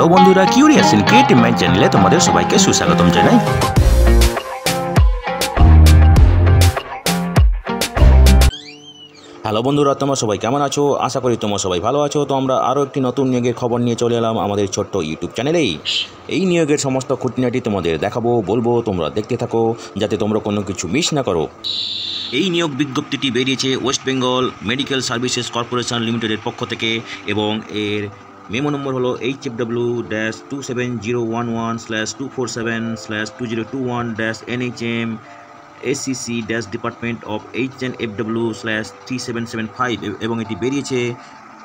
Hello বন্ধুরা, curious in creative mind চ্যানেলে তোমাদের সবাইকে সুস্বাগতম জানাই। হ্যালো বন্ধুরা, তোমরা সবাই কেমন আছো? আশা করি তোমরা সবাই ভালো আছো। তো আমরা আরও একটি নতুন নিয়োগের খবর নিয়ে চলে এলাম আমাদের ছোট্ট ইউটিউব চ্যানেলেই। এই নিয়োগের সমস্ত খুঁটিনাটি তোমাদের দেখাবো, বলবো, তোমরা দেখতে থাকো যাতে তোমরা কোনো কিছু মিস না করো। এই নিয়োগ বিজ্ঞপ্তিটি বেরিয়েছে West Bengal medical services corporation লিমিটেডের পক্ষ থেকে এবং এর মেমো নম্বর হলো HFW-27011/247/2021-NHM ACC- Department of HNFW/3775 এবং এটি বেরিয়েছে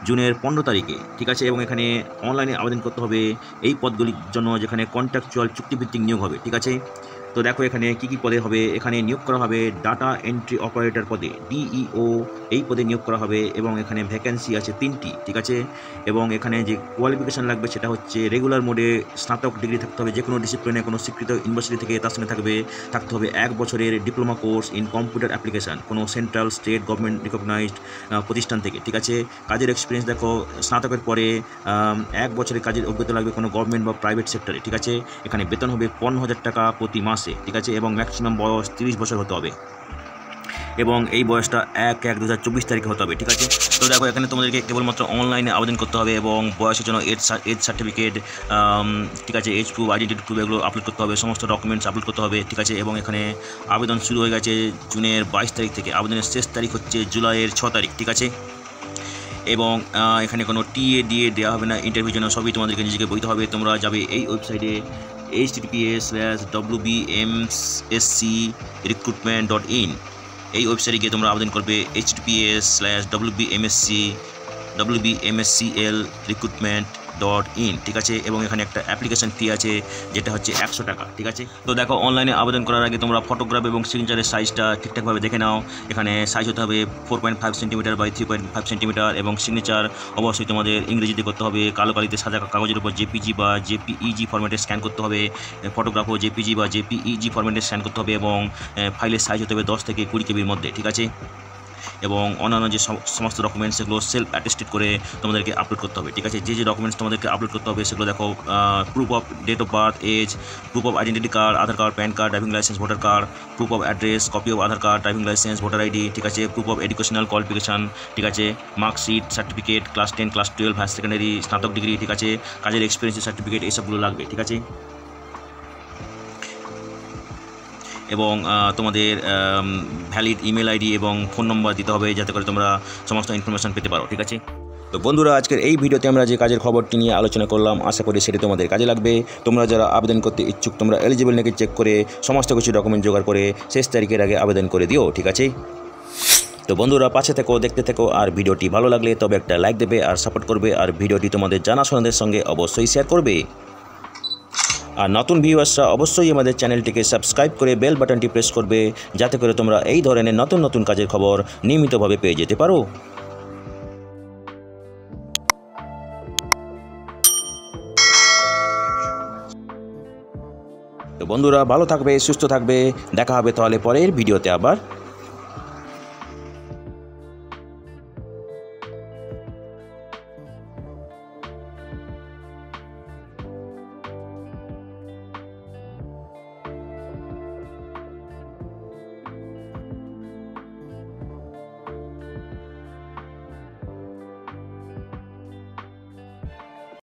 জুনের 15 তারিখে, ঠিক আছে। এবং এখানে অনলাইনে আবেদন করতে হবে এই পদগুলির জন্য, যেখানে কন্ট্রাকচুয়াল চুক্তিভিত্তিক নিয়োগ হবে, ঠিক আছে। তো দেখো এখানে কী পদে হবে। এখানে নিয়োগ করা হবে ডাটা এন্ট্রি অপারেটর পদে, DEO এই পদে নিয়োগ করা হবে এবং এখানে ভ্যাকেন্সি আছে 3টি, ঠিক আছে। এবং এখানে যে কোয়ালিফিকেশান লাগবে সেটা হচ্ছে রেগুলার মোডে স্নাতক ডিগ্রি থাকতে হবে, যে কোনো ডিসিপ্লিনে কোনো স্বীকৃত ইউনিভার্সিটি থেকে তার সঙ্গে থাকতে হবে 1 বছরের diploma course in computer application কোনো সেন্ট্রাল স্টেট গভর্নমেন্ট রিকগনাইজড প্রতিষ্ঠান থেকে, ঠিক আছে। কাজের এক্সপিরিয়েন্স দেখো, স্নাতকের পরে 1 বছরের কাজের অভিজ্ঞতা লাগবে কোনো গভর্নমেন্ট বা প্রাইভেট সেক্টরে, ঠিক আছে। এখানে বেতন হবে 15,000 টাকা প্রতি মাসে, ঠিক আছে। এবং ম্যাক্সিমাম বয়স 30 বছর হতে হবে এবং এই বয়সটা 1/1/2024 তারিখে হতে হবে, ঠিক আছে। তো দেখো এখানে তোমাদেরকে কেবলমাত্র অনলাইনে আবেদন করতে হবে এবং বয়সের জন্য এজ সার্টিফিকেট, ঠিক আছে, এজ প্রুফ, আইডেন্টি প্রুফ এগুলো আপলোড করতে হবে, সমস্ত ডকুমেন্টস আপলোড করতে হবে, ঠিক আছে। এবং এখানে আবেদন শুরু হয়ে গেছে জুনের 22 তারিখ থেকে, আবেদনের শেষ তারিখ হচ্ছে জুলাইয়ের 6 তারিখ, ঠিক আছে। এবং এখানে কোনো টিএ ডিএ দেওয়া হবে না, ইন্টারভিউর জন্য সবই তোমাদেরকে নিজেকে বইতে হবে। তোমরা যাবে এই ওয়েবসাইটে https://wbmscrecruitment.in, এই ওয়েবসাইটে গিয়ে তোমরা আবেদন করবে https://wbmscl-recruitment.in, ঠিক আছে। এবং এখানে একটা অ্যাপ্লিকেশন ফি আছে যেটা হচ্ছে 100 টাকা, ঠিক আছে। তো দেখো অনলাইনে আবেদন করার আগে তোমরা ফটোগ্রাফ এবং সিগনেচারের সাইজটা ঠিকঠাকভাবে দেখে নাও। এখানে সাইজ হতে হবে 4.5 সেন্টিমিটার বাই 3.5 সেন্টিমিটার এবং সিগনেচার অবশ্যই তোমাদের ইংরেজিতে করতে হবে। কালো কালিতে সাদা কাগজের উপর জেপিজি বা জেপিইজি ফরম্যাটে স্ক্যান করতে হবে। ফটোগ্রাফও জেপিজি বা জেপিইজি ফরম্যাটে স্ক্যান করতে হবে এবং ফাইলের সাইজ হতে হবে 10 থেকে 20 কেবির মধ্যে, ঠিক আছে। এবং অন্যান্য যে সমস্ত ডকুমেন্টস সেগুলো সেলফ অ্যাটেস্টেড করে তোমাদেরকে আপলোড করতে হবে, ঠিক আছে। যে ডকুমেন্টস তোমাদেরকে আপলোড করতে হবে সেগুলো দেখো, proof of date of birth, age, proof of identity card, Aadhaar card, PAN card, driving licence, voter card, proof of address, copy of Aadhaar card, driving licence, voter ID, ঠিক আছে, প্রুফ অফ এডুকেশনাল কোয়ালিফিকেশান, ঠিক আছে, marksheet, certificate, class 10, class 12, higher secondary, স্নাতক degree, ঠিক আছে, কাজের এক্সপিরিয়েন্সের certificate, এইসবগুলো লাগবে, ঠিক আছে। এবং তোমাদের ভ্যালিড ইমেল আইডি এবং ফোন নম্বর দিতে হবে যাতে করে তোমরা সমস্ত ইনফরমেশান পেতে পারো, ঠিক আছে। তো বন্ধুরা, আজকের এই ভিডিওতে আমরা যে কাজের খবরটি নিয়ে আলোচনা করলাম, আশা করি সেটি তোমাদের কাজে লাগবে। তোমরা যারা আবেদন করতে ইচ্ছুক তোমরা এলিজিবল নাকি চেক করে সমস্ত কিছু ডকুমেন্ট জোগাড় করে শেষ তারিখের আগে আবেদন করে দিও, ঠিক আছে। তো বন্ধুরা, পাশে থেকো, দেখতে থেকো, আর ভিডিওটি ভালো লাগলে তবে একটা লাইক দেবে আর সাপোর্ট করবে, আর ভিডিওটি তোমাদের জানাশোনাদের সঙ্গে অবশ্যই শেয়ার করবে। আর নতুন ভিউয়ার্সরা অবশ্যই আমাদের চ্যানেলটিকে সাবস্ক্রাইব করে বেল বাটনটি প্রেস করবে যাতে করে তোমরা এই ধরনের নতুন নতুন কাজের খবর নিয়মিতভাবে পেয়ে যেতে পারো। তো বন্ধুরা, ভালো থাকবে, সুস্থ থাকবে, দেখা হবে তাহলে পরের ভিডিওতে আবার।